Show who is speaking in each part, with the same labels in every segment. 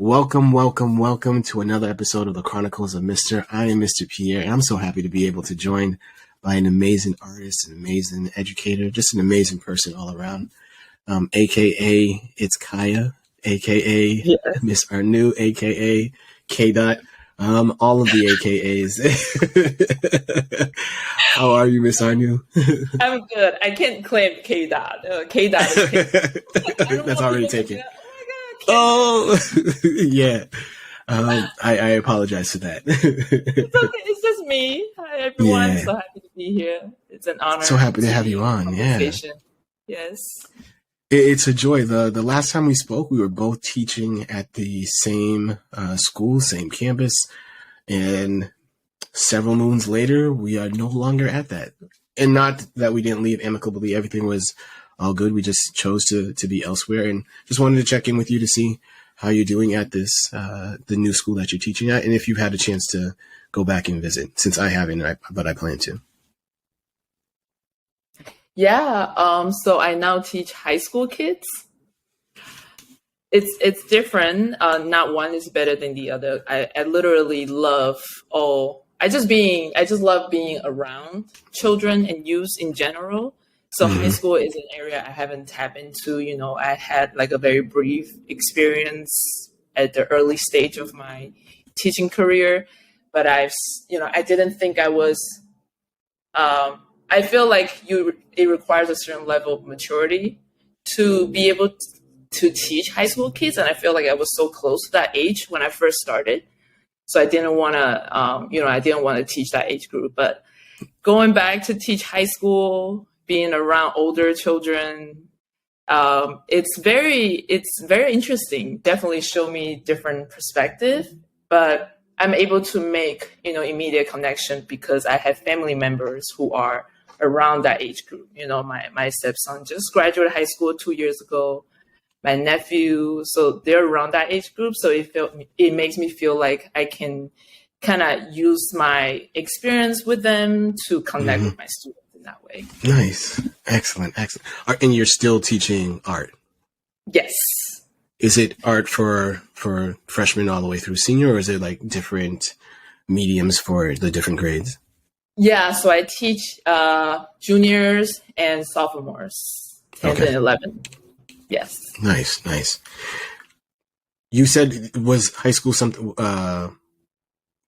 Speaker 1: Welcome to another episode of the Chronicles of Mr. I am Mr. Pierre, and I'm so happy to be able to join by an amazing artist, an amazing educator, just an amazing person all around. AKA it's Kaya, AKA Miss Arnoux, AKA K. Dot. All of the AKAs. How are you, Miss Arnoux?
Speaker 2: I'm good. I can't claim K. Dot. K. Dot is K.
Speaker 1: That's already taken.
Speaker 2: Oh
Speaker 1: my God. Yeah. I apologize for that.
Speaker 2: It's okay. It's just me. Hi, everyone. Yeah. So happy to be here. It's an honor.
Speaker 1: So happy to have you on. Yeah.
Speaker 2: Yes.
Speaker 1: It's a joy. The last time we spoke, we were both teaching at the same school, same campus, and several moons later, we are no longer at that. And not that we didn't leave amicably. Everything was all good. We just chose to be elsewhere, and just wanted to check in with you to see how you're doing at this the new school that you're teaching at, and if you've had a chance to go back and visit. Since I haven't, but I plan to.
Speaker 2: Yeah, so I now teach high school kids. It's different. Not one is better than the other. I literally love I just love being around children and youth in general. So high school is an area I haven't tapped into. You know, I had like a very brief experience at the early stage of my teaching career, but I didn't think I was. I feel like it requires a certain level of maturity to be able to teach high school kids. And I feel like I was so close to that age when I first started. So I didn't want to teach that age group. But going back to teach high school, being around older children, it's very interesting. Definitely show me different perspective. But I'm able to make, immediate connection because I have family members who are around that age group. My stepson just graduated high school 2 years ago. My nephew, so they're around that age group. So it makes me feel like I can kind of use my experience with them to connect with my students in that way.
Speaker 1: Nice. Excellent. And you're still teaching art?
Speaker 2: Yes.
Speaker 1: Is it art for freshmen all the way through senior, or is it like different mediums for the different grades?
Speaker 2: Yeah, so I teach juniors and sophomores, 10th and 11th. Yes.
Speaker 1: Nice. You said was high school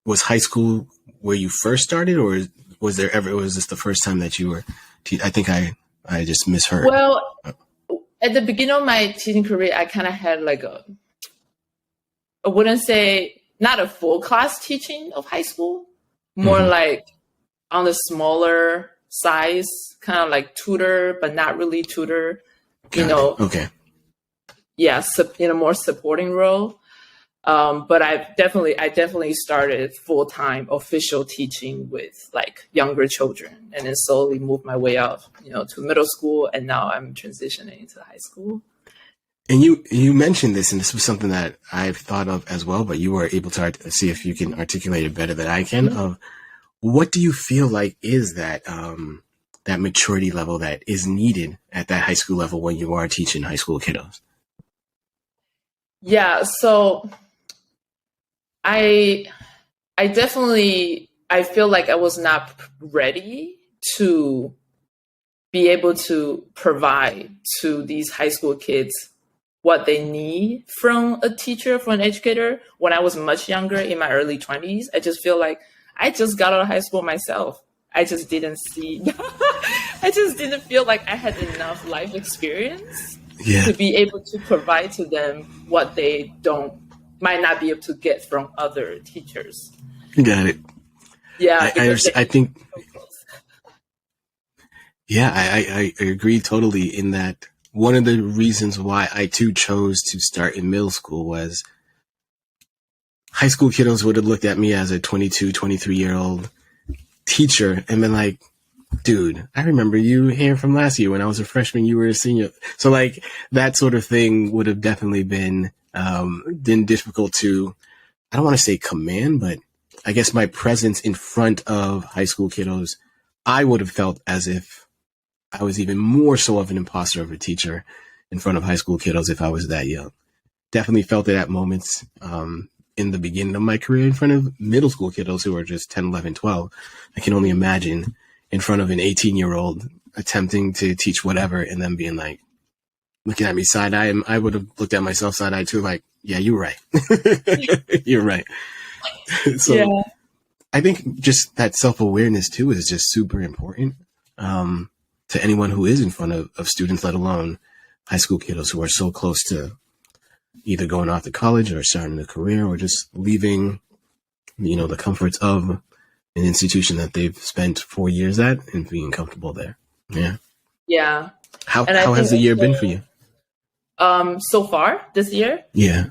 Speaker 1: was high school where you first started, or was this the first time that you were I think I just misheard.
Speaker 2: Well, at the beginning of my teaching career, I kind of had like I wouldn't say not a full class teaching of high school, more like on the smaller size, kind of like tutor, but not really tutor,
Speaker 1: Okay.
Speaker 2: Yeah, in a more supporting role. But I definitely started full-time official teaching with like younger children, and then slowly moved my way up, to middle school, and now I'm transitioning into high school.
Speaker 1: And you mentioned this, and this was something that I've thought of as well, but you were able to see if you can articulate it better than I can. Of what do you feel like is that that maturity level that is needed at that high school level when you are teaching high school kiddos?
Speaker 2: Yeah, so I feel like I was not ready to be able to provide to these high school kids what they need from a teacher, from an educator. When I was much younger, in my early 20s, I just feel like I just got out of high school myself. I just didn't feel like I had enough life experience to be able to provide to them what they might not be able to get from other teachers.
Speaker 1: You got it.
Speaker 2: Yeah.
Speaker 1: I think, I agree totally in that. One of the reasons why I too chose to start in middle school was high school kiddos would have looked at me as a 22, 23-year-old teacher and been like, dude, I remember you here from last year when I was a freshman, you were a senior. So like that sort of thing would have definitely been difficult to, I don't want to say command, but I guess my presence in front of high school kiddos, I would have felt as if I was even more so of an imposter of a teacher in front of high school kiddos if I was that young. definitely felt it at moments in the beginning of my career in front of middle school kiddos who are just 10, 11, 12. I can only imagine in front of an 18-year-old attempting to teach whatever and then being like, looking at me side eye. I would have looked at myself side eye too, like, yeah, you're right. You're right. So yeah. I think just that self-awareness too is just super important to anyone who is in front of students, let alone high school kiddos who are so close to either going off to college or starting a career or just leaving, the comforts of an institution that they've spent 4 years at and being comfortable there. Yeah.
Speaker 2: Yeah.
Speaker 1: How has the year been for you?
Speaker 2: So far this year?
Speaker 1: Yeah.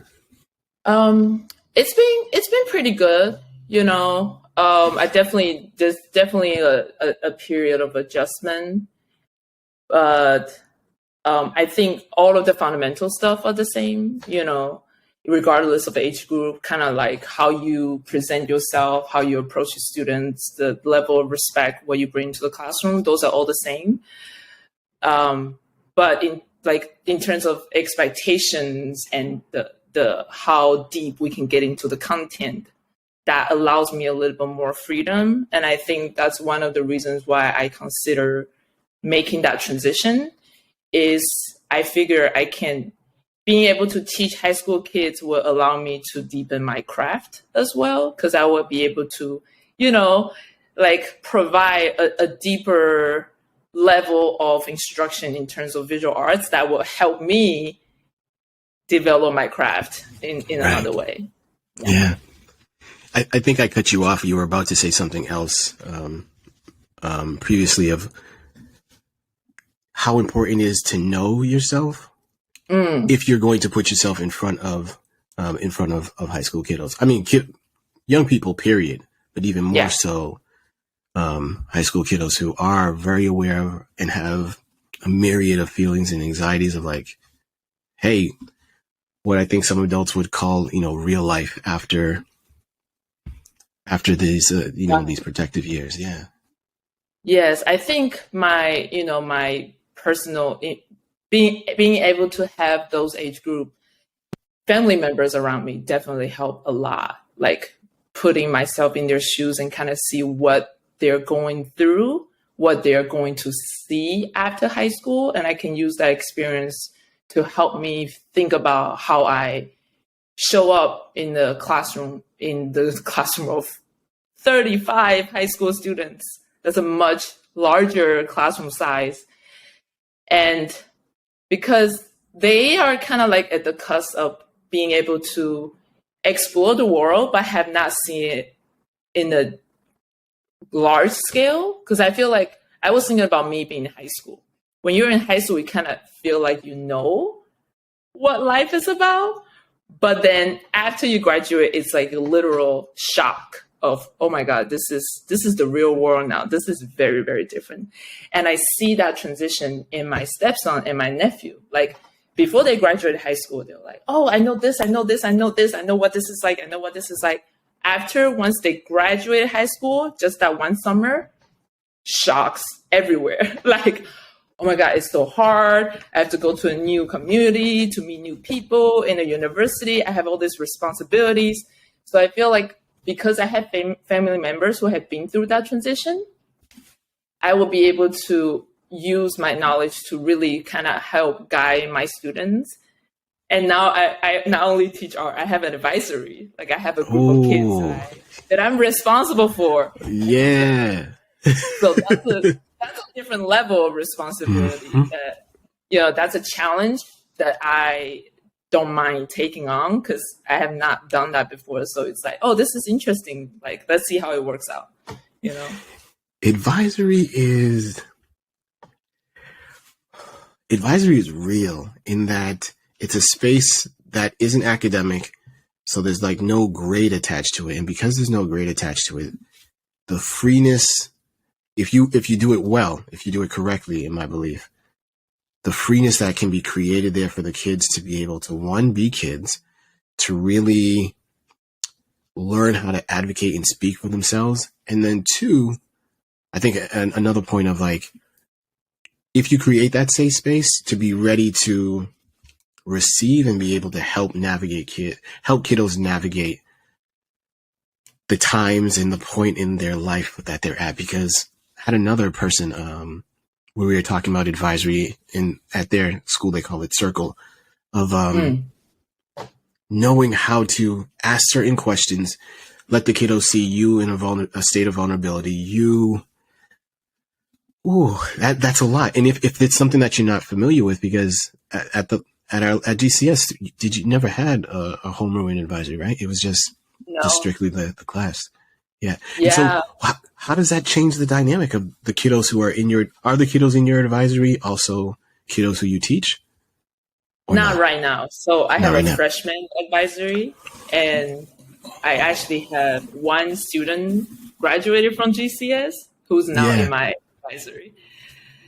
Speaker 2: It's been pretty good, there's definitely a period of adjustment, but I think all of the fundamental stuff are the same, regardless of age group, kind of like how you present yourself, how you approach the students, the level of respect, what you bring to the classroom, those are all the same. But in terms of expectations and the how deep we can get into the content, that allows me a little bit more freedom. And I think that's one of the reasons why I consider making that transition is I figure being able to teach high school kids will allow me to deepen my craft as well, because I will be able to, provide a deeper level of instruction in terms of visual arts that will help me develop my craft in another way.
Speaker 1: Yeah. I think I cut you off. You were about to say something else previously of how important it is to know yourself if you're going to put yourself in front of high school kiddos. I mean, young people, period, but even more so high school kiddos who are very aware and have a myriad of feelings and anxieties of like, hey, what I think some adults would call, real life after these, these protective years. Yeah.
Speaker 2: Yes. I think my personal being able to have those age group family members around me definitely help a lot. Like putting myself in their shoes and kind of see what they're going through, what they're going to see after high school. And I can use that experience to help me think about how I show up in the classroom of 35 high school students. That's a much larger classroom size. And because they are kind of like at the cusp of being able to explore the world, but have not seen it in a large scale. Because I feel like I was thinking about me being in high school. When you're in high school, you kind of feel like you know what life is about. But then after you graduate, it's like a literal shock of, oh my God, this is the real world now. This is very, very different. And I see that transition in my stepson and my nephew. Like before they graduated high school, they're like, oh, I know this, I know this, I know this, I know what this is like, I know what this is like. Once they graduated high school, just that one summer, shocks everywhere. Like, oh my God, it's so hard. I have to go to a new community to meet new people in a university. I have all these responsibilities. So I feel like because I have family members who have been through that transition, I will be able to use my knowledge to really kind of help guide my students. And now I not only teach art, I have an advisory. Like I have a group of kids that I'm responsible for.
Speaker 1: Yeah.
Speaker 2: So that's a different level of responsibility. That, that's a challenge that I don't mind taking on because I have not done that before. So it's like, oh, this is interesting. Like, let's see how it works out.
Speaker 1: Advisory is real in that it's a space that isn't academic. So there's like no grade attached to it. And because there's no grade attached to it, the freeness, if you do it well, if you do it correctly, in my belief, the freeness that can be created there for the kids to be able to, one, be kids, to really learn how to advocate and speak for themselves. And then two, I think another point of like, if you create that safe space, to be ready to receive and be able to help kiddos navigate the times and the point in their life that they're at. Because I had another person, where we were talking about advisory at their school, they call it circle, of, knowing how to ask certain questions, let the kiddos see you in a state of vulnerability. That's a lot. And if it's something that you're not familiar with, because at GCS, you never had a homeroom advisory, right? It was just strictly the class. Yeah. And so how does that change the dynamic of the kiddos who are the kiddos in your advisory also kiddos who you teach?
Speaker 2: Not right now. So I have a freshman advisory, and I actually have one student graduated from GCS who's now in my advisory.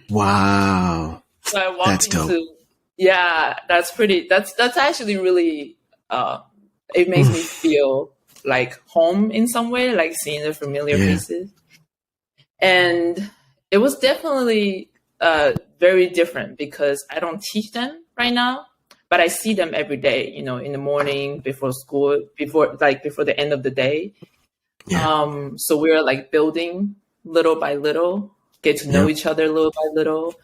Speaker 1: Wow.
Speaker 2: So I walked into, that's actually really, it makes me feel like home in some way, like seeing the familiar faces. And it was definitely very different because I don't teach them right now, but I see them every day, in the morning, before school, before the end of the day. So we're like building little by little, get to know each other little by little.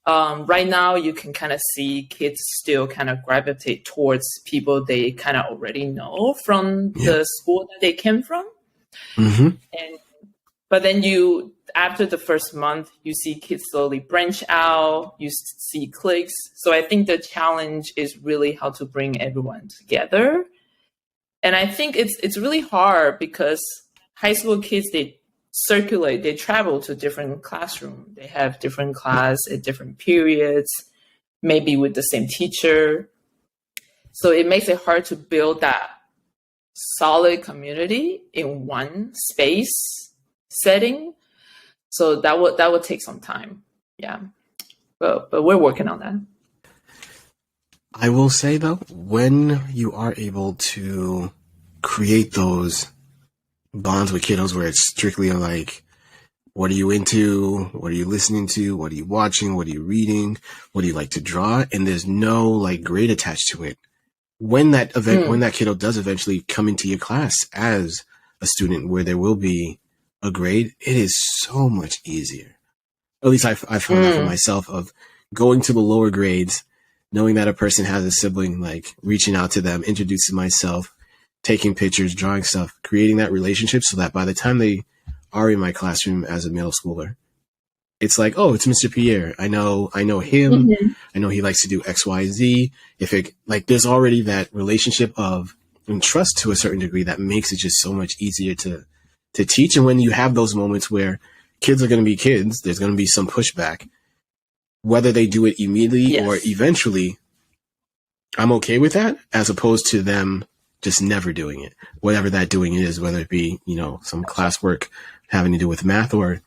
Speaker 2: Right now, you can kind of see kids still kind of gravitate towards people they kind of already know from the school that they came from. But then after the first month, you see kids slowly branch out, you see cliques. So I think the challenge is really how to bring everyone together. And I think it's really hard because high school kids, they circulate, they travel to different classrooms. They have different class at different periods, maybe with the same teacher. So it makes it hard to build that solid community in one space setting. So that would take some time. Yeah. But we're working on that.
Speaker 1: I will say though, when you are able to create those bonds with kiddos where it's strictly like, what are you into? What are you listening to? What are you watching? What are you reading? What do you like to draw? And there's no like grade attached to it. When that kiddo does eventually come into your class as a student where there will be a grade, it is so much easier. At least I found that for myself, of going to the lower grades, knowing that a person has a sibling, like reaching out to them, introducing myself, taking pictures, drawing stuff, creating that relationship so that by the time they are in my classroom as a middle schooler, it's like, oh, it's Mr. Pierre. I know him. I know he likes to do X, Y, Z. There's already that relationship of and trust to a certain degree that makes it just so much easier to teach. And when you have those moments where kids are going to be kids, there's going to be some pushback, whether they do it immediately or eventually, I'm okay with that, as opposed to them just never doing it, whatever that doing is, whether it be, some classwork having to do with math or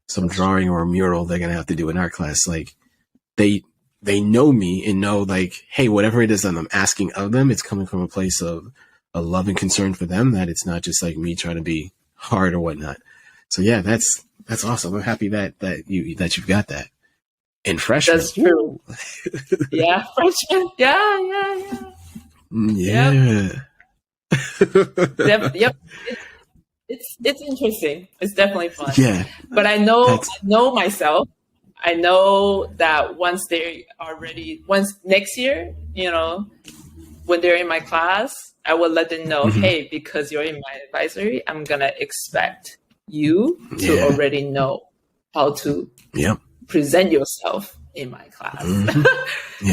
Speaker 1: some drawing or a mural they're going to have to do in art class. Like they know me and know like, hey, whatever it is that I'm asking of them, it's coming from a place of a love and concern for them, that it's not just like me trying to be hard or whatnot. So yeah, that's awesome. I'm happy that you've got that. And freshmen.
Speaker 2: That's true. Yeah, freshmen. Yeah. Yep. It's interesting. It's definitely fun.
Speaker 1: Yeah.
Speaker 2: But I know myself. I know that once next year, when they're in my class, I will let them know, hey, because you're in my advisory, I'm gonna expect you to already know how to present yourself in my class.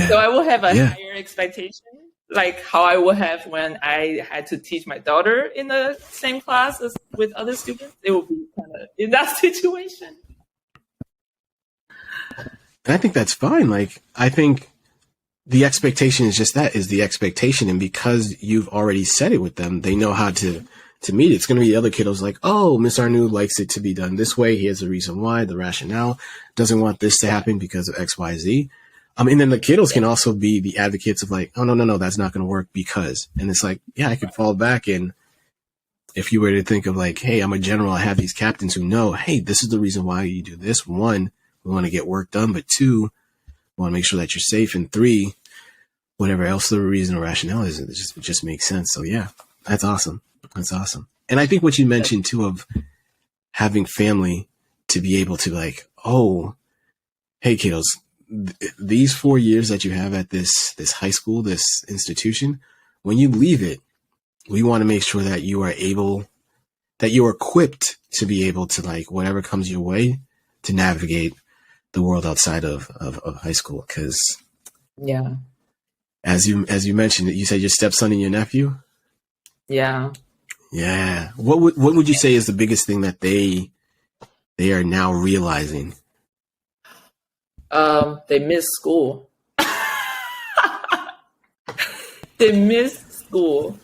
Speaker 2: So I will have a higher expectation, like how I would have when I had to teach my daughter in the same class as with other students. It will be kind of in that situation.
Speaker 1: And I think that's fine. Like, I think the expectation is just that, is the expectation. And because you've already said it with them, they know how to meet it. It's going to be the other kiddos like, oh, Miss Arnoux likes it to be done this way. Here's the reason why, the rationale, doesn't want this to happen because of X, Y, Z. And then the kiddos can also be the advocates of like, oh, no, that's not going to work because, and it's like, yeah, I could fall back. And if you were to think of like, hey, I'm a general, I have these captains who know, hey, this is the reason why you do this. One, we want to get work done, but two, we want to make sure that you're safe. And three, whatever else the reason or rationale is, it just makes sense. So yeah, that's awesome. That's awesome. And I think what you mentioned too of having family to be able to like, oh, hey kiddos, these 4 years that you have at this high school, this institution, when you leave it, we want to make sure that you're equipped to be able to like whatever comes your way to navigate the world outside of high school. Cause
Speaker 2: Yeah.
Speaker 1: as you mentioned, you said your stepson and your nephew.
Speaker 2: Yeah.
Speaker 1: Yeah. What would you say is the biggest thing that they are now realizing?
Speaker 2: They miss school. They miss school.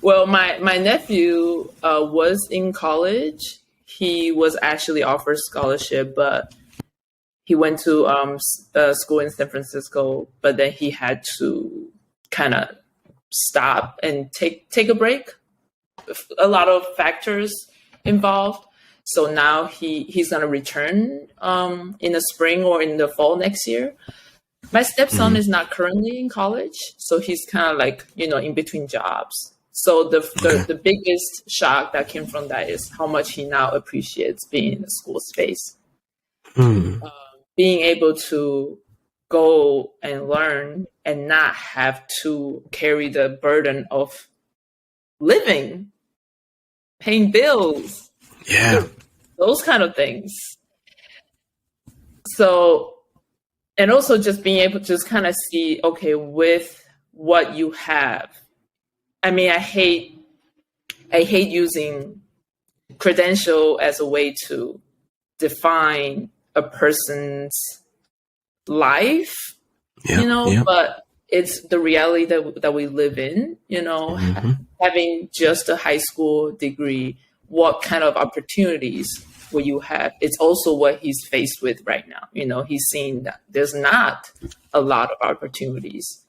Speaker 2: Well, my nephew was in college. He was actually offered scholarship, but he went to school in San Francisco. But then he had to kind of stop and take a break. A lot of factors involved. So now he's going to return in the spring or in the fall next year. My stepson is not currently in college, so he's kind of like, in between jobs. So the biggest shock that came from that is how much he now appreciates being in the school space. Being able to go and learn and not have to carry the burden of living, paying bills, those kind of things. So, and also just being able to just kind of see, okay, with what you have. I mean, I hate using credential as a way to define a person's life, but it's the reality that we live in, having just a high school degree, what kind of opportunities will you have? It's also what he's faced with right now. He's seeing that there's not a lot of opportunities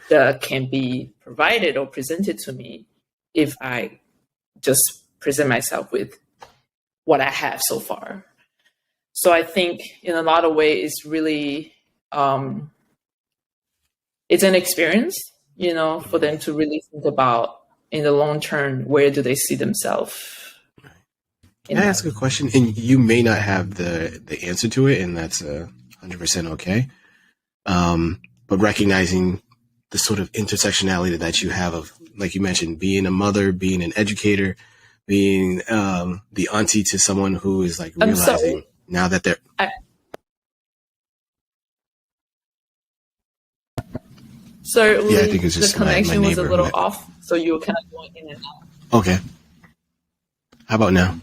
Speaker 2: that can be provided or presented to me if I just present myself with what I have so far. So I think in a lot of ways, it's really, it's an experience, for them to really think about in the long term, where do they see themselves?
Speaker 1: Can I ask a question? And you may not have the answer to it, and that's 100% okay. But recognizing the sort of intersectionality that you have of, like you mentioned, being a mother, being an educator, being the auntie to someone who is like realizing now that they're...
Speaker 2: Certainly,
Speaker 1: I think it's just
Speaker 2: the connection
Speaker 1: my
Speaker 2: was a little
Speaker 1: went
Speaker 2: off, so you were kind of going in and out.
Speaker 1: Okay. How about now?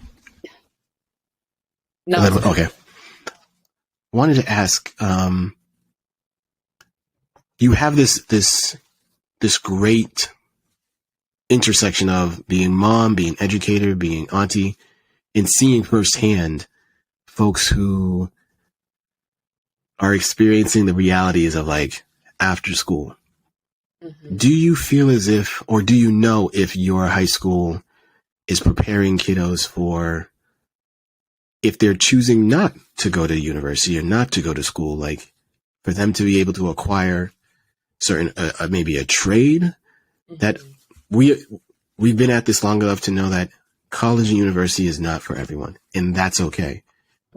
Speaker 2: No.
Speaker 1: Okay. Wanted to ask, you have this great intersection of being mom, being educator, being auntie, and seeing firsthand folks who are experiencing the realities of like after school. Mm-hmm. Do you feel as if, or do you know if your high school is preparing kiddos for, if they're choosing not to go to university or not to go to school, like for them to be able to acquire certain, maybe a trade? Mm-hmm. That we've been at this long enough to know that college and university is not for everyone, and that's okay.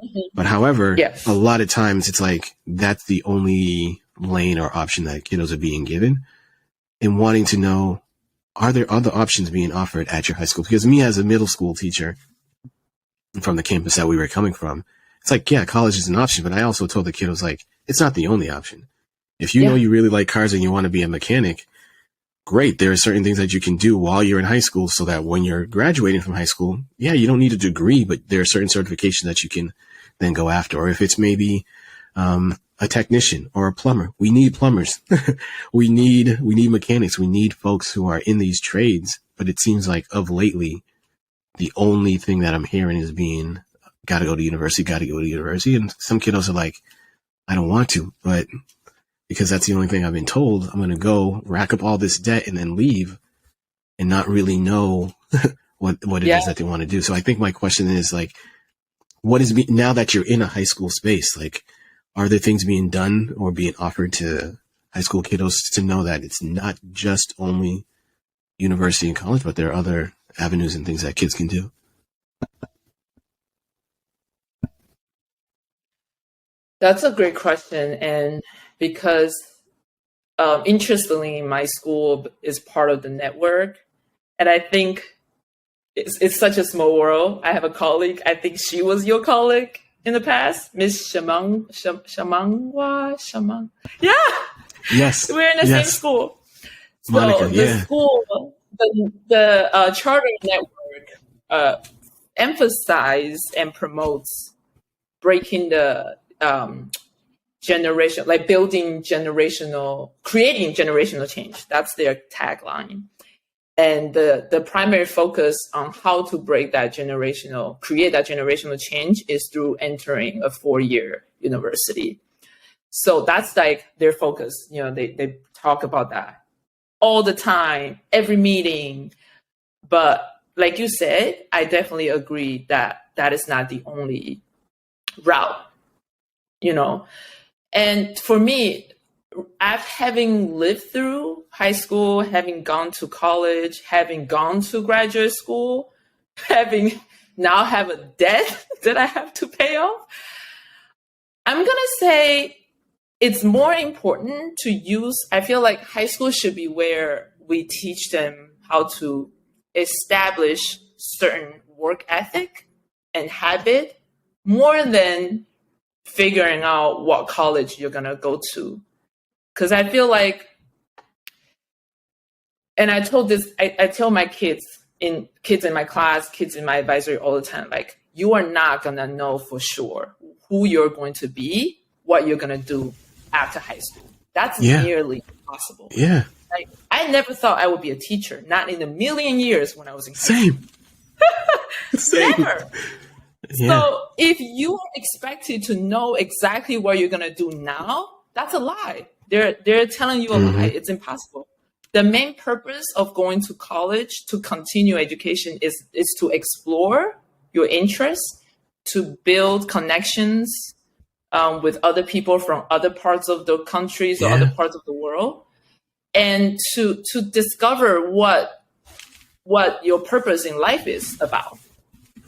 Speaker 1: Mm-hmm. But however, yes, a lot of times it's like, that's the only lane or option that kiddos are being given, and wanting to know, are there other options being offered at your high school? Because me as a middle school teacher from the campus that we were coming from, it's like, yeah, college is an option, but I also told the kiddos, like, it's not the only option. If you know you really like cars and you want to be a mechanic, great. There are certain things that you can do while you're in high school so that when you're graduating from high school, you don't need a degree, but there are certain certifications that you can then go after. Or if it's maybe a technician or a plumber, we need plumbers. we need mechanics. We need folks who are in these trades. But it seems like of lately, the only thing that I'm hearing is being, got to go to university. And some kiddos are like, I don't want to, but because that's the only thing I've been told, I'm going to go rack up all this debt and then leave and not really know what it is that they want to do. So I think my question is like, now that you're in a high school space, like, are there things being done or being offered to high school kiddos to know that it's not just only university and college, but there are other avenues and things that kids can do.
Speaker 2: That's a great question. And because interestingly, my school is part of the network. And I think it's such a small world. I have a colleague, I think she was your colleague in the past, Miss Shamang. Yeah.
Speaker 1: Yes.
Speaker 2: We're in the same school. So
Speaker 1: Monica,
Speaker 2: the school, the charter network emphasize and promotes breaking the generation, like creating generational change. That's their tagline. And the primary focus on how to create that generational change is through entering a 4-year university. So that's like their focus. They talk about that all the time, every meeting. But like you said, I definitely agree that that is not the only route, And for me, having lived through high school, having gone to college, having gone to graduate school, having now have a debt that I have to pay off, I'm going to say it's more important to use. I feel like high school should be where we teach them how to establish certain work ethic and habit more than figuring out what college you're going to go to. Because I feel like, and I tell my kids in my class, kids in my advisory all the time, like, you are not going to know for sure who you're going to be, what you're going to do after high school. That's nearly impossible.
Speaker 1: Yeah.
Speaker 2: Like, I never thought I would be a teacher, not in a million years when I was in
Speaker 1: Same.
Speaker 2: Never. Yeah. So if you are expected to know exactly what you're going to do now, that's a lie. They're telling you a lie. It's impossible. The main purpose of going to college to continue education is to explore your interests, to build connections with other people from other parts of the countries or other parts of the world, and to discover what your purpose in life is about.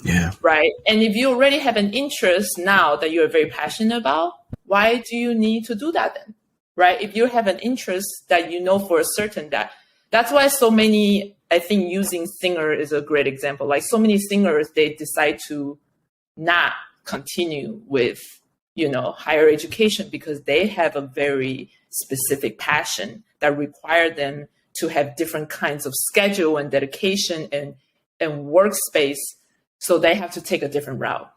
Speaker 1: Yeah.
Speaker 2: Right. And if you already have an interest now that you're very passionate about, why do you need to do that then? Right. If you have an interest that you know for a certain that's why so many, I think using singer is a great example. Like so many singers, they decide to not continue with, higher education because they have a very specific passion that require them to have different kinds of schedule and dedication and workspace. So they have to take a different route.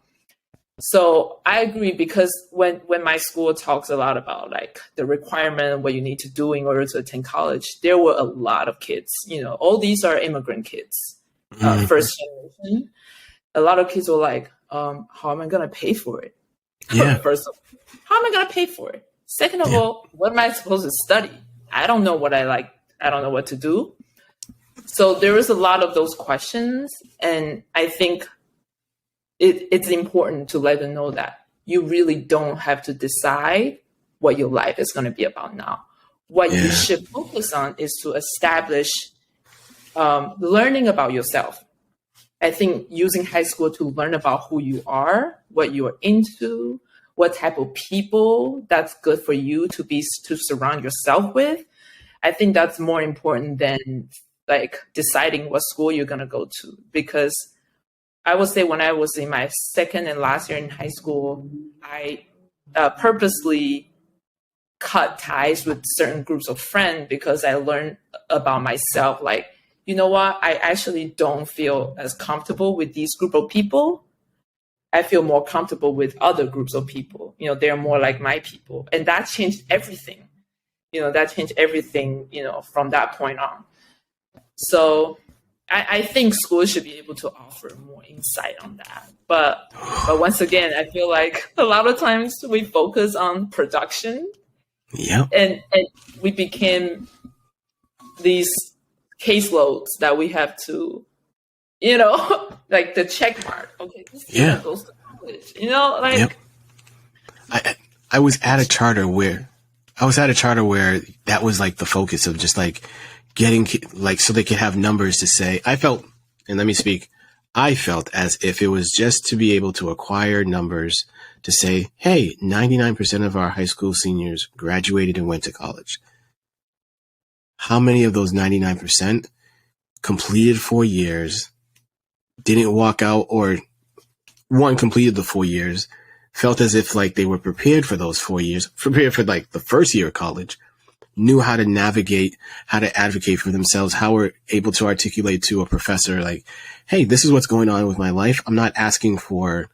Speaker 2: So I agree, because when my school talks a lot about like the requirement, what you need to do in order to attend college, there were a lot of kids, all these are immigrant kids, first generation. A lot of kids were like, how am I going to pay for it?
Speaker 1: Yeah.
Speaker 2: First of all, how am I going to pay for it? Second of all, what am I supposed to study? I don't know what I like. I don't know what to do. So there is a lot of those questions. And I think it's important to let them know that you really don't have to decide what your life is going to be about now. What you should focus on is to establish learning about yourself. I think using high school to learn about who you are, what you're into, what type of people that's good for you to surround yourself with. I think that's more important than like deciding what school you're going to go to. Because I would say when I was in my second and last year in high school, I purposely cut ties with certain groups of friends because I learned about myself. Like, you know what? I actually don't feel as comfortable with these group of people. I feel more comfortable with other groups of people. They're more like my people. And that changed everything. From that point on. So I think schools should be able to offer more insight on that. But once again, I feel like a lot of times we focus on production.
Speaker 1: Yeah.
Speaker 2: And we became these caseloads that we have to, like the check mark. Okay, this student goes to college.
Speaker 1: I was at a charter where I was at a charter where that was like the focus of just like getting like, so they could have numbers to say, I felt, and let me speak, I felt as if it was just to be able to acquire numbers to say, hey, 99% of our high school seniors graduated and went to college. How many of those 99% completed 4 years, didn't walk out, or one completed the 4 years, felt as if like they were prepared for those 4 years, prepared for like the first year of college, knew how to navigate, how to advocate for themselves, how we're able to articulate to a professor like, hey, this is what's going on with my life. I'm not asking for,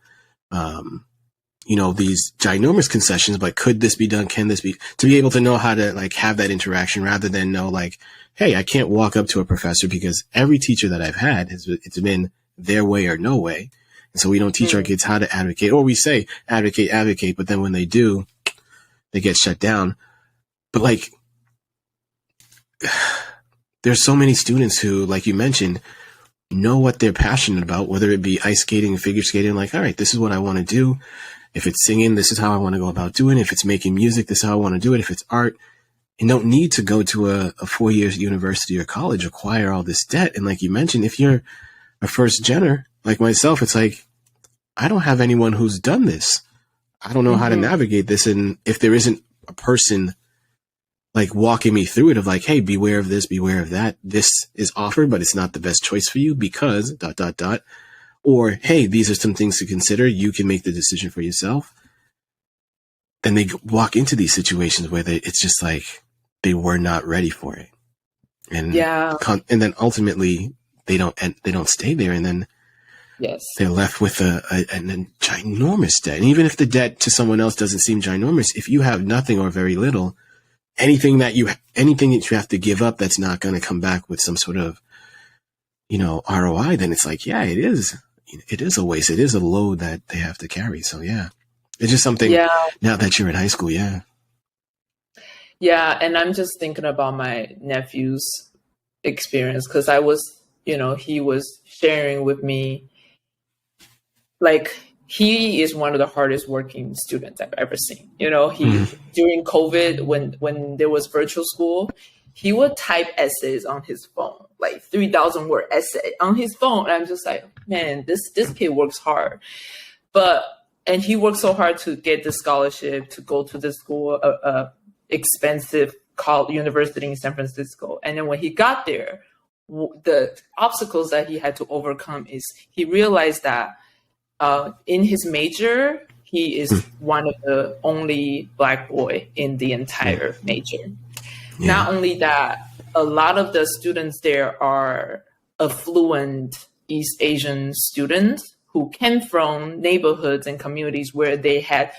Speaker 1: these ginormous concessions, but could this be done? Can this be, to be able to know how to like have that interaction rather than know like, hey, I can't walk up to a professor because every teacher that I've had it's been their way or no way. And so we don't teach our kids how to advocate, or we say advocate, but then when they do, they get shut down. But like, there's so many students who, like you mentioned, know what they're passionate about, whether it be ice skating, figure skating, like, all right, this is what I want to do. If it's singing, this is how I want to go about doing it. If it's making music, this is how I want to do it. If it's art, you don't need to go to a 4 years university or college, acquire all this debt. And like you mentioned, if you're a first gener like myself, it's like, I don't have anyone who's done this. I don't know how to navigate this. And if there isn't a person like walking me through it of like, hey, beware of this, beware of that. This is offered, but it's not the best choice for you because ... Or, hey, these are some things to consider. You can make the decision for yourself. Then they walk into these situations where it's just like they were not ready for it. And and then ultimately they don't stay there. And then they're left with a ginormous debt. And even if the debt to someone else doesn't seem ginormous, if you have nothing or very little, anything that you have to give up that's not going to come back with some sort of, ROI, then it's like, yeah, it is a waste. It is a load that they have to carry. So yeah, it's just something now that you're in high school. Yeah.
Speaker 2: Yeah. And I'm just thinking about my nephew's experience because I was, he was sharing with me, like, he is one of the hardest working students I've ever seen. During COVID, when there was virtual school, he would type essays on his phone, like 3,000 word essay on his phone. And I'm just like, man, this kid works hard. And he worked so hard to get the scholarship to go to the school, expensive university in San Francisco. And then when he got there, the obstacles that he had to overcome is he realized that in his major, he is one of the only Black boy in the entire major. Yeah. Not only that, a lot of the students there are affluent East Asian students who came from neighborhoods and communities where they had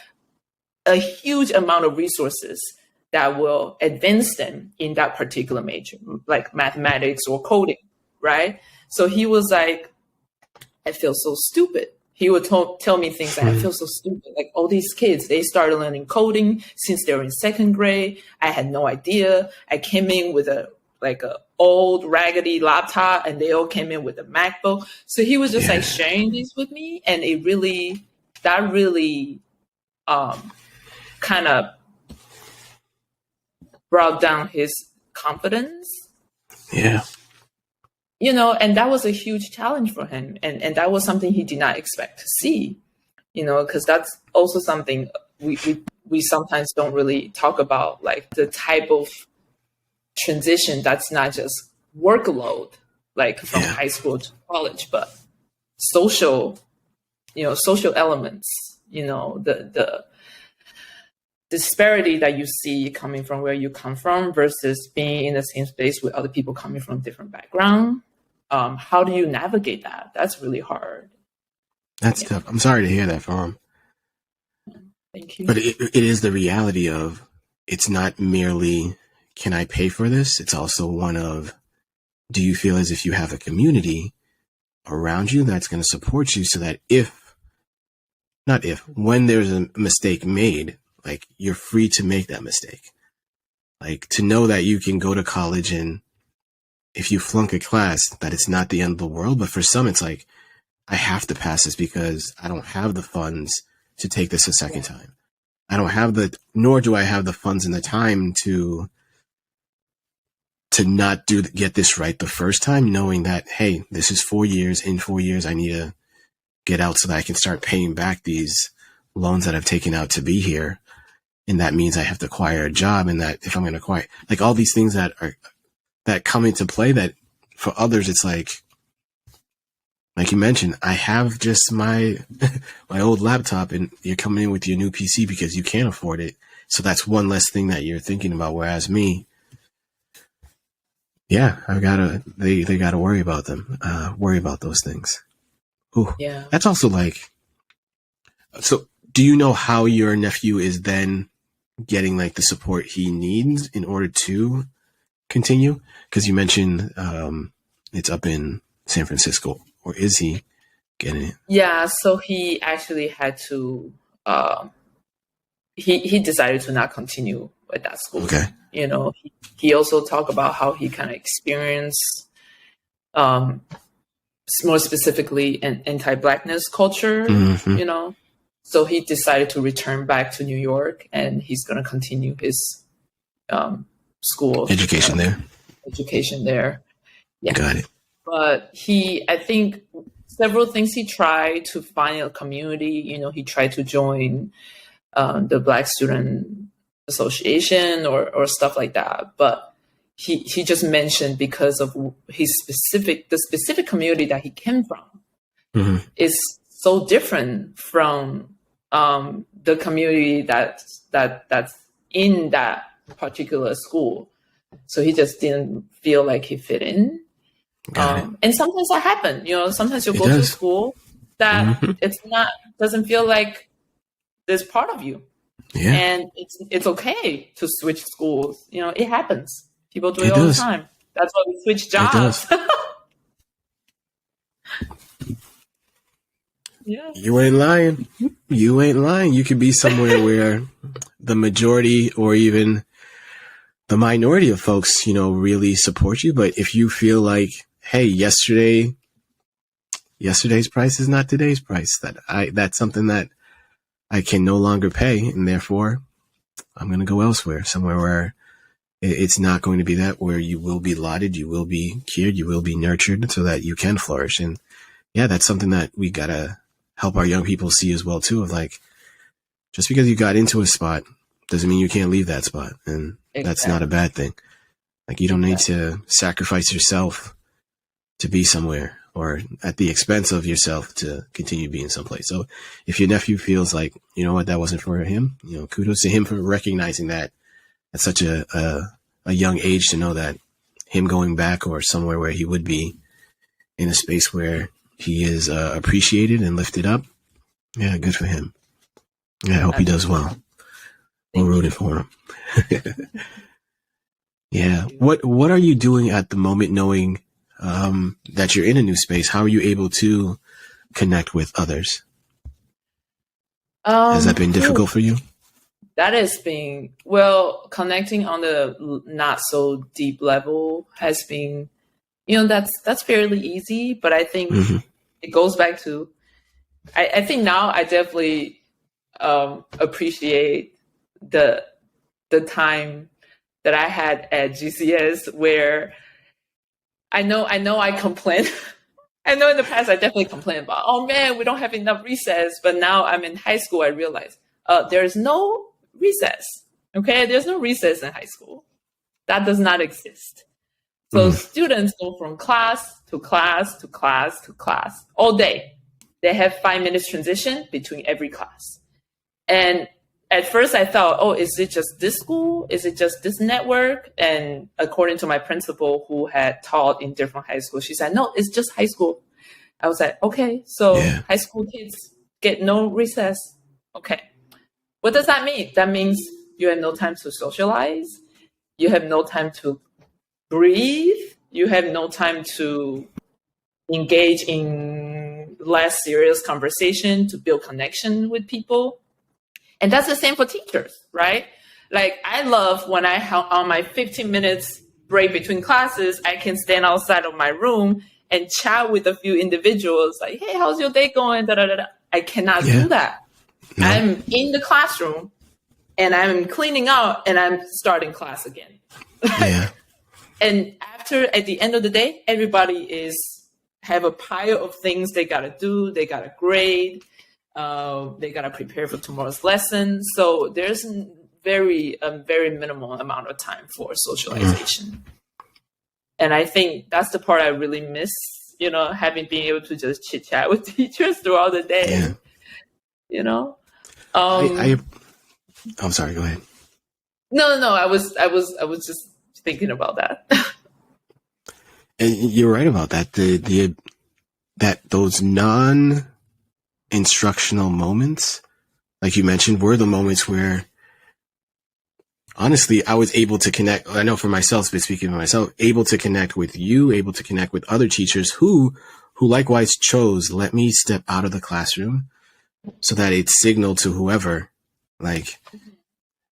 Speaker 2: a huge amount of resources that will advance them in that particular major, like mathematics or coding, right? So he was like, I feel so stupid. He would tell me things like, I feel so stupid. Like all these kids, they started learning coding since they were in second grade. I had no idea. I came in with a old raggedy laptop and they all came in with a MacBook. So he was just like sharing these with me. And that really kind of brought down his confidence.
Speaker 1: Yeah.
Speaker 2: And that was a huge challenge for him. And that was something he did not expect to see, because that's also something we sometimes don't really talk about, like the type of transition that's not just workload, like from high school to college, but social elements, the disparity that you see coming from where you come from versus being in the same space with other people coming from different background. How do you navigate that? That's really hard.
Speaker 1: That's tough. I'm sorry to hear that from him.
Speaker 2: Thank you.
Speaker 1: But it is the reality of, it's not merely, can I pay for this? It's also one of, do you feel as if you have a community around you that's going to support you so that when there's a mistake made, like you're free to make that mistake. Like to know that you can go to college and if you flunk a class, that it's not the end of the world. But for some, it's like, I have to pass this because I don't have the funds to take this a second time. nor do I have the funds and the time to not get this right the first time, knowing that, hey, this is 4 years. In 4 years, I need to get out so that I can start paying back these loans that I've taken out to be here. And that means I have to acquire a job, and that if I'm going to acquire, like, all these things that come into play, that for others, it's like you mentioned, I have just my old laptop, and you're coming in with your new PC because you can't afford it. So that's one less thing that you're thinking about. Whereas me, yeah, they gotta worry about them, worry about those things. Ooh,
Speaker 2: Yeah.
Speaker 1: that's also like, so do you know how your nephew is then getting like the support he needs in order to continue? Because you mentioned it's up in San Francisco, or is he getting it?
Speaker 2: Yeah, so he actually had to he decided to not continue with that school.
Speaker 1: Okay.
Speaker 2: You know, he also talked about how he kind of experienced more specifically an anti-blackness culture,
Speaker 1: Mm-hmm.
Speaker 2: you know. So he decided to return back to New York, and he's going to continue his school
Speaker 1: Education there.
Speaker 2: Education there. Yeah.
Speaker 1: Got it.
Speaker 2: But I think several things he tried to find a community. You know, he tried to join the Black Student Association or stuff like that. But he just mentioned because of the specific community that he came from
Speaker 1: Mm-hmm.
Speaker 2: is so different from the community that's in that particular school. So he just didn't feel like he fit in. And sometimes that happens. You know, sometimes you go to school that doesn't feel like there's part of you.
Speaker 1: Yeah.
Speaker 2: And it's okay to switch schools. You know, it happens. People do it all the time. That's why we switch jobs. Yeah.
Speaker 1: You ain't lying. You ain't lying. You could be somewhere where the majority or even the minority of folks, you know, really support you. But if you feel like, hey, yesterday's price is not today's price, that's something that I can no longer pay, and therefore I'm going to go elsewhere, somewhere where it's not going to be that, where you will be lauded, you will be cured, you will be nurtured so that you can flourish. And yeah, that's something that we got to help our young people see as well too, of like, just because you got into a spot doesn't mean you can't leave that spot. And that's not a bad thing. Like, you don't need to sacrifice yourself to be somewhere, or at the expense of yourself to continue being someplace. So if your nephew feels like, you know what, that wasn't for him, you know, kudos to him for recognizing that at such a young age, to know that him going back or somewhere where he would be in a space where he is appreciated and lifted up. Yeah, good for him. Yeah, I hope he does well. We're rooting for him. Yeah. What are you doing at the moment, knowing that you're in a new space? How are you able to connect with others? Has that been difficult for you?
Speaker 2: That has been, connecting on the not so deep level has been, you know, that's fairly easy, but I think it goes back to, I think now I definitely appreciate the time that I had at GCS, where I know I complain. I know in the past I definitely complained about, oh man, we don't have enough recess. But now I'm in high school, I realize there's no recess. Okay, there's no recess in high school. That does not exist. So students go from class to class to class to class all day. They have 5 minutes transition between every class. And at first I thought, oh, is it just this school? Is it just this network? And according to my principal, who had taught in different high schools, she said, no, it's just high school. I was like, okay, so high school kids get no recess. Okay. What does that mean? That means you have no time to socialize. You have no time to breathe. You have no time to engage in less serious conversation, to build connection with people. And that's the same for teachers, right? Like, I love when on my 15 minutes break between classes, I can stand outside of my room and chat with a few individuals, like, hey, how's your day going? Da, da, da, da. I cannot do that. No. I'm in the classroom and I'm cleaning out and I'm starting class again.
Speaker 1: Yeah.
Speaker 2: And at the end of the day, everybody have a pile of things they got to do. They got to grade. They got to prepare for tomorrow's lesson. So there's a very minimal amount of time for socialization. And I think that's the part I really miss, being able to just chit chat with teachers throughout the day,
Speaker 1: I'm sorry, go ahead.
Speaker 2: No, I was just thinking about that.
Speaker 1: And you're right about that. That those non-instructional moments, like you mentioned, were the moments where, honestly, I was able to connect. I know for myself, speaking for myself, able to connect with you, able to connect with other teachers who likewise chose, let me step out of the classroom so that it signaled to whoever, like,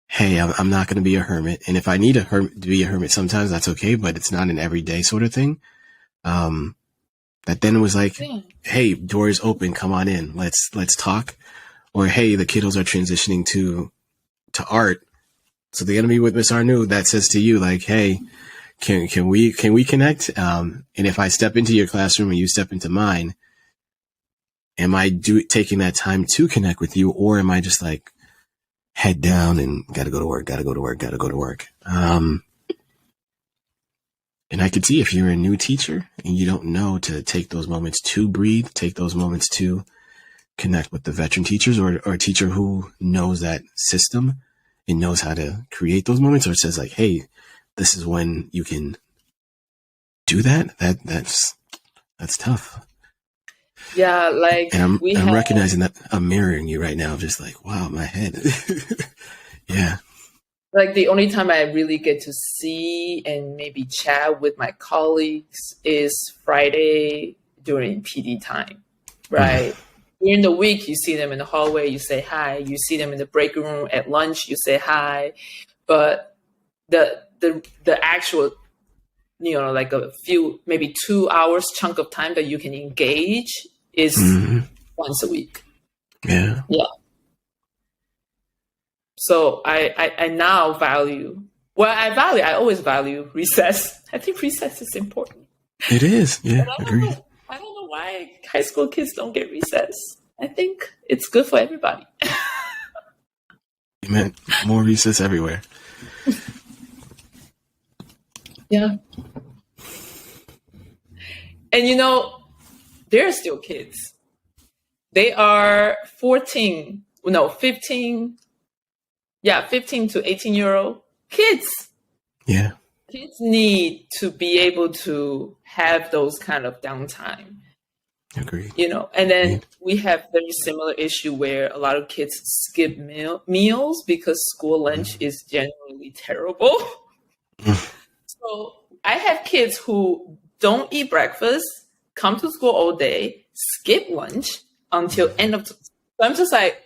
Speaker 1: hey, I'm not going to be a hermit. And if I need to be a hermit sometimes, that's okay, but it's not an everyday sort of thing. That then was like, hey, doors open, come on in. Let's talk. Or, hey, the kiddos are transitioning to art. So they're going to be with Miss Arnoux. That says to you, like, hey, can we connect? And if I step into your classroom and you step into mine, am I taking that time to connect with you? Or am I just like, head down and gotta go to work. And I could see if you're a new teacher and you don't know to take those moments to breathe, take those moments to connect with the veteran teachers or a teacher who knows that system and knows how to create those moments, or it says like, hey, this is when you can do that. That's tough.
Speaker 2: Yeah, like,
Speaker 1: and I'm recognizing that I'm mirroring you right now. I'm just like, wow, my head. Yeah.
Speaker 2: Like, the only time I really get to see and maybe chat with my colleagues is Friday during PD time, right? During the week, you see them in the hallway, you say hi. You see them in the break room at lunch, you say hi. But the actual, like a few, maybe 2 hours chunk of time that you can engage is once a week.
Speaker 1: Yeah.
Speaker 2: Yeah. So I now value, I always value recess. I think recess is important.
Speaker 1: It is. Yeah, agreed.
Speaker 2: I don't know why high school kids don't get recess. I think it's good for everybody.
Speaker 1: You meant more recess everywhere.
Speaker 2: Yeah. And they're still kids. They are 15 to 18-year-old kids. Yeah. Kids need to be able to have those kind of downtime.
Speaker 1: Agreed.
Speaker 2: And then we have very similar issue where a lot of kids skip meals because school lunch is generally terrible. So I have kids who don't eat breakfast, come to school all day, skip lunch until end of. So I'm just like,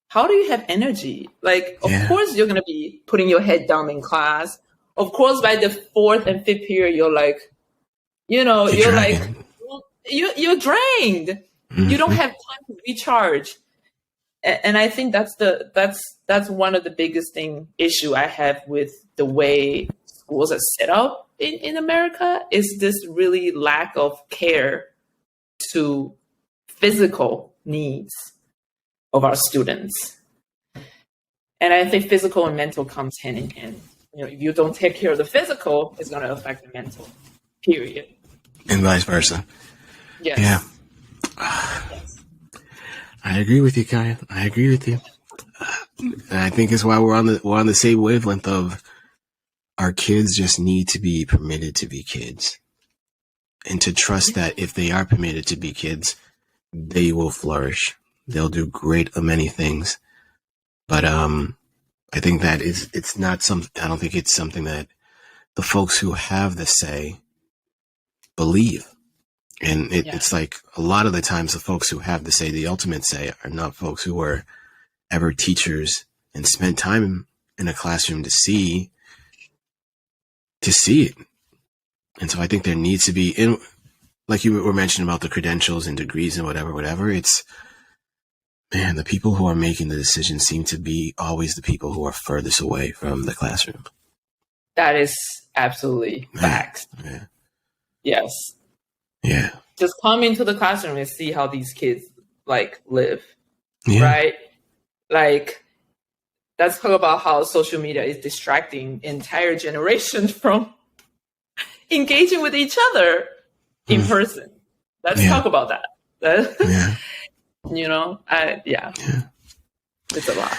Speaker 2: how do you have energy? Like, of course you're gonna be putting your head down in class. Of course, by the fourth and fifth period, you're like, you're drained. Mm-hmm. You don't have time to recharge. And I think that's one of the biggest issue I have with the way schools are set up in America is this really lack of care to physical needs of our students. And I think physical and mental comes hand in hand. If you don't take care of the physical, it's going to affect the mental, period.
Speaker 1: And vice versa.
Speaker 2: Yes.
Speaker 1: Yeah. Yes. I agree with you, Kaya. I agree with you. And I think it's why we're on the same wavelength of our kids just need to be permitted to be kids. And to trust that if they are permitted to be kids, they will flourish. They'll do great at many things. But I think that it's not I don't think it's something that the folks who have the say believe. And it's like a lot of the times the folks who have the say, the ultimate say, are not folks who were ever teachers and spent time in a classroom to see it. And so I think there needs to be, like you were mentioning about the credentials and degrees and whatever, it's, Man, the people who are making the decisions seem to be always the people who are furthest away from the classroom.
Speaker 2: That is absolutely facts.
Speaker 1: Yeah.
Speaker 2: Yes.
Speaker 1: Yeah.
Speaker 2: Just come into the classroom and see how these kids like live.
Speaker 1: Yeah.
Speaker 2: Right? Like, let's talk about how social media is distracting entire generations from engaging with each other in person. Let's talk about that.
Speaker 1: Yeah.
Speaker 2: You know, yeah. It's a lot.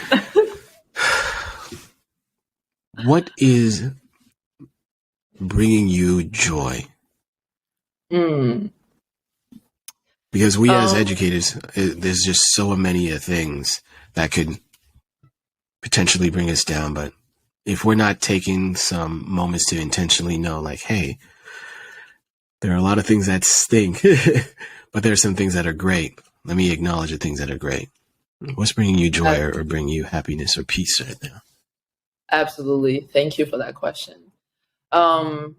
Speaker 1: What is bringing you joy? Because we as educators, there's just so many things that could potentially bring us down. But if we're not taking some moments to intentionally know, like, hey, there are a lot of things that stink, but there are some things that are great. Let me acknowledge the things that are great. What's bringing you joy or bringing you happiness or peace right now?
Speaker 2: Absolutely. Thank you for that question.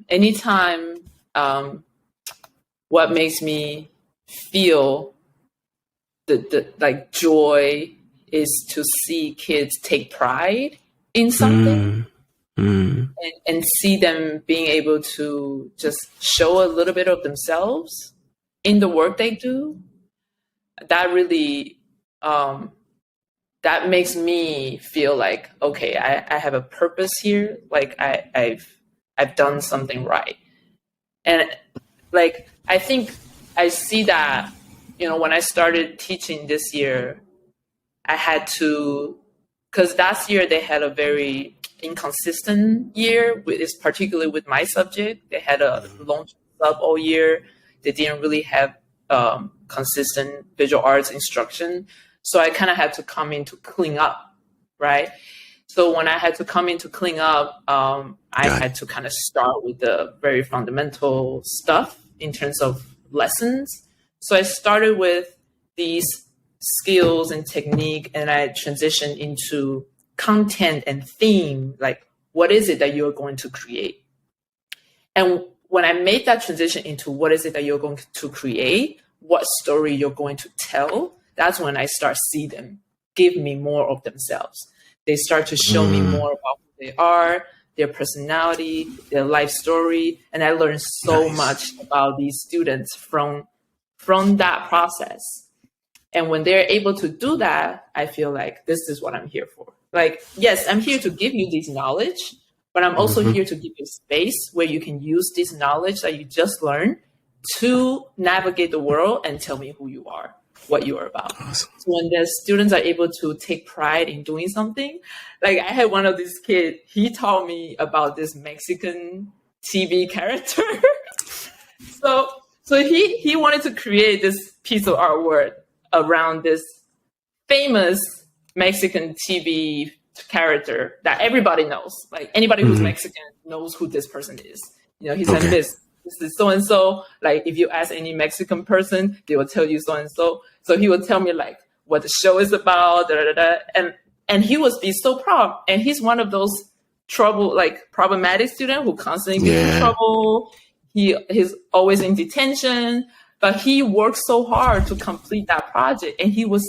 Speaker 2: Anytime, what makes me feel the like joy is to see kids take pride in something and see them being able to just show a little bit of themselves in the work they do. That really, that makes me feel like, okay, I have a purpose here. Like I've done something right. And like, I think I see that, you know, when I started teaching this year, I had to, because last year they had a very inconsistent year, particularly with my subject. They had a long sub all year. They didn't really have consistent visual arts instruction. So I kind of had to come in to clean up, right? So when I had to come in to clean up, I had to kind of start with the very fundamental stuff in terms of lessons. So I started with these skills and technique, and I transitioned into content and theme, like what is it that you're going to create? And when I made that transition into what is it that you're going to create, what story you're going to tell, that's when I start see them give me more of themselves. They start to show me more about who they are, their personality, their life story. And I learned so much about these students from that process. And when they're able to do that, I feel like this is what I'm here for. Like, yes, I'm here to give you this knowledge, but I'm also here to give you space where you can use this knowledge that you just learned to navigate the world and tell me who you are, what you are about.
Speaker 1: Awesome.
Speaker 2: So when the students are able to take pride in doing something, like I had one of these kids, he taught me about this Mexican TV character. So he wanted to create this piece of artwork around this famous Mexican TV character that everybody knows. Like anybody who's Mexican knows who this person is. You know, he's like this is so-and-so. Like if you ask any Mexican person, they will tell you so-and-so. So he would tell me like what the show is about, and he would be so proud. And he's one of those problematic student who constantly gets in trouble. He's always in detention, but he worked so hard to complete that project. And he would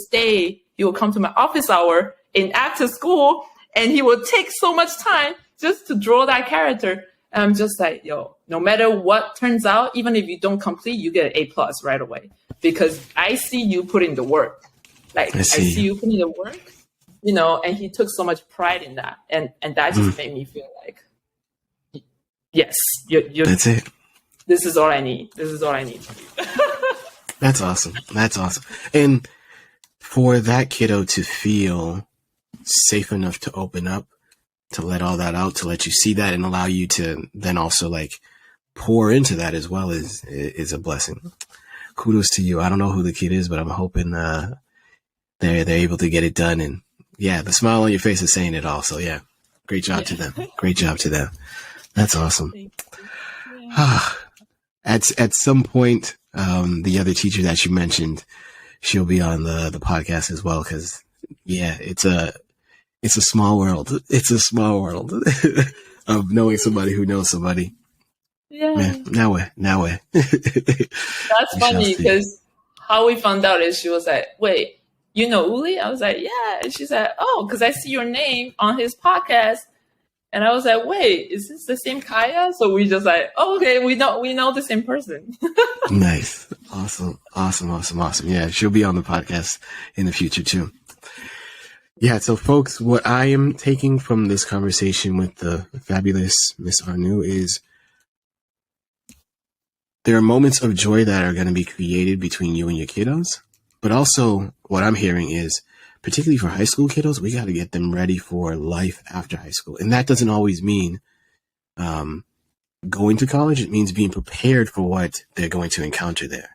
Speaker 2: come to my office hour in after school, and he would take so much time just to draw that character. And I'm just like, yo, no matter what turns out, even if you don't complete, you get an A+ right away. Because I see you put in the work. Like I see you put in the work, you know, and he took so much pride in that. And that just made me feel like, yes,
Speaker 1: that's it.
Speaker 2: This is all I need. This is all I need.
Speaker 1: That's awesome. That's awesome. And for that kiddo to feel safe enough to open up, to let all that out, to let you see that and allow you to then also like pour into that as well is a blessing. Kudos to you. I don't know who the kid is, but I'm hoping they're able to get it done. And yeah, the smile on your face is saying it all. So yeah, great job to them. Great job to them. That's awesome. At some point, the other teacher that you mentioned, she'll be on the podcast as well. Cause yeah, it's a small world. It's a small world of knowing somebody who knows somebody. Yeah. Man, now
Speaker 2: That's funny because how we found out is she was like, wait, you know Uli? I was like, yeah. And she said, oh, because I see your name on his podcast. And I was like, wait, is this the same Kaya? So we just like, oh, okay, we know the same person.
Speaker 1: Nice. Awesome. Yeah, she'll be on the podcast in the future too. Yeah, so folks, what I am taking from this conversation with the fabulous Miss Arnoux is there are moments of joy that are going to be created between you and your kiddos. But also what I'm hearing is, particularly for high school kiddos, we got to get them ready for life after high school. And that doesn't always mean going to college. It means being prepared for what they're going to encounter there.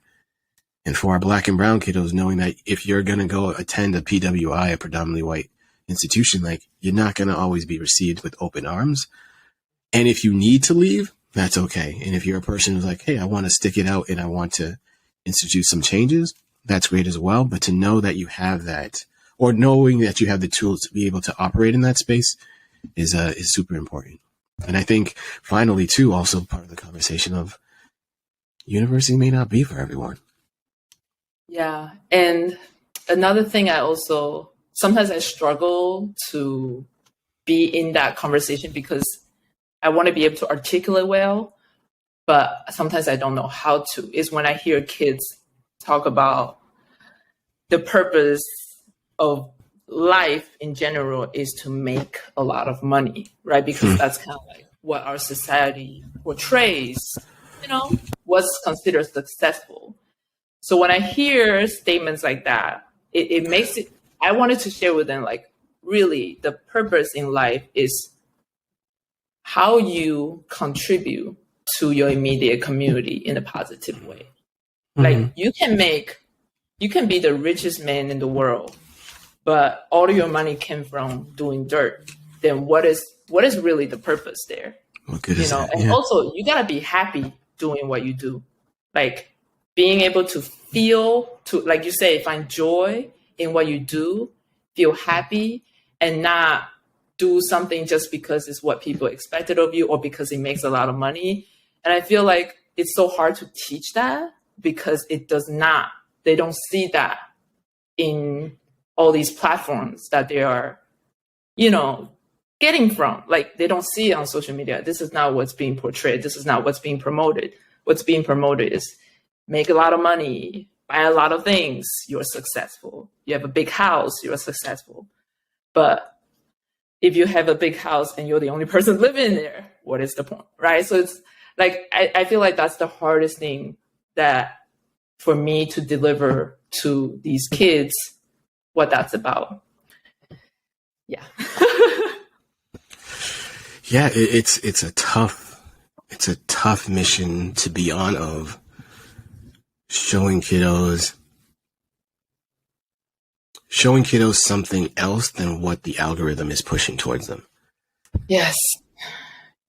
Speaker 1: And for our Black and brown kiddos, knowing that if you're going to go attend a PWI, a predominantly white institution, like, you're not going to always be received with open arms. And if you need to leave, that's okay. And if you're a person who's like, hey, I want to stick it out and I want to institute some changes, that's great as well. But to know that you have that, or knowing that you have the tools to be able to operate in that space is super important. And I think finally too, also part of the conversation of university may not be for everyone.
Speaker 2: Yeah. And another thing sometimes I struggle to be in that conversation because I want to be able to articulate well, but sometimes I don't know how to, is when I hear kids talk about the purpose of life in general is to make a lot of money, right? Because that's kind of like what our society portrays, what's considered successful. So when I hear statements like that, it makes it, I wanted to share with them, like, really the purpose in life is how you contribute to your immediate community in a positive way. Mm-hmm. Like, you can be the richest man in the world, but all of your money came from doing dirt. Then what is really the purpose there?
Speaker 1: What good is that?
Speaker 2: And also, you gotta be happy doing what you do. Like, being able to like you say, find joy in what you do, feel happy, and not do something just because it's what people expected of you or because it makes a lot of money. And I feel like it's so hard to teach that because they don't see that in all these platforms that they are, getting from. Like, they don't see it on social media. This is not what's being portrayed. This is not what's being promoted. What's being promoted is make a lot of money, buy a lot of things, you're successful. You have a big house, you're successful. But if you have a big house and you're the only person living there, what is the point, right? So it's like, I feel like that's the hardest thing that for me to deliver to these kids, what that's about. Yeah.
Speaker 1: Yeah, it's a tough mission to be on, of showing kiddos something else than what the algorithm is pushing towards them.
Speaker 2: Yes.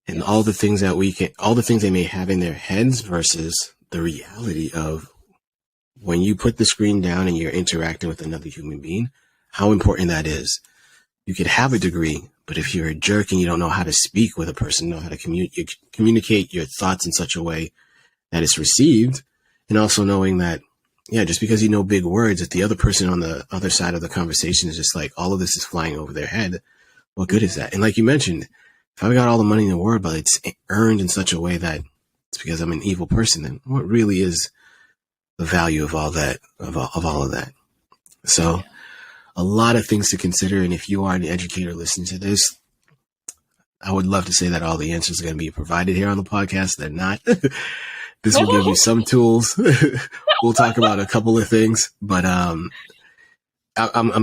Speaker 1: And all the things they may have in their heads versus the reality of when you put the screen down and you're interacting with another human being, how important that is. You could have a degree, but if you're a jerk and you don't know how to speak with a person, know how to communicate your thoughts in such a way that it's received, and also knowing that, yeah, just because you know big words, if the other person on the other side of the conversation is just like, all of this is flying over their head, what good is that? And like you mentioned, if I got all the money in the world, but it's earned in such a way that it's because I'm an evil person, then what really is the value of all that, of all of that? So a lot of things to consider. And if you are an educator listening to this, I would love to say that all the answers are going to be provided here on the podcast. They're not. This will give you some tools. We'll talk about a couple of things, but I'm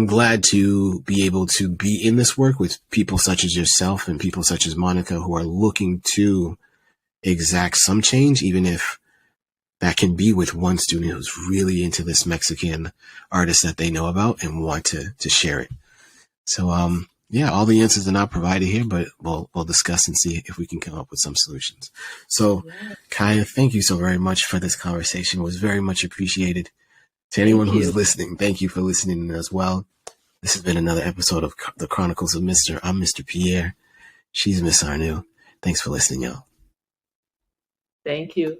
Speaker 1: glad to be able to be in this work with people such as yourself and people such as Monica, who are looking to exact some change, even if that can be with one student who's really into this Mexican artist that they know about and want to share it. So, yeah, all the answers are not provided here, but we'll discuss and see if we can come up with some solutions. So, Kaya, thank you so very much for this conversation. It was very much appreciated. To anyone who's listening, thank you for listening as well. This has been another episode of the Chronicles of Mr. I'm Mr. Pierre. She's Miss Arnoux. Thanks for listening, y'all.
Speaker 2: Thank you.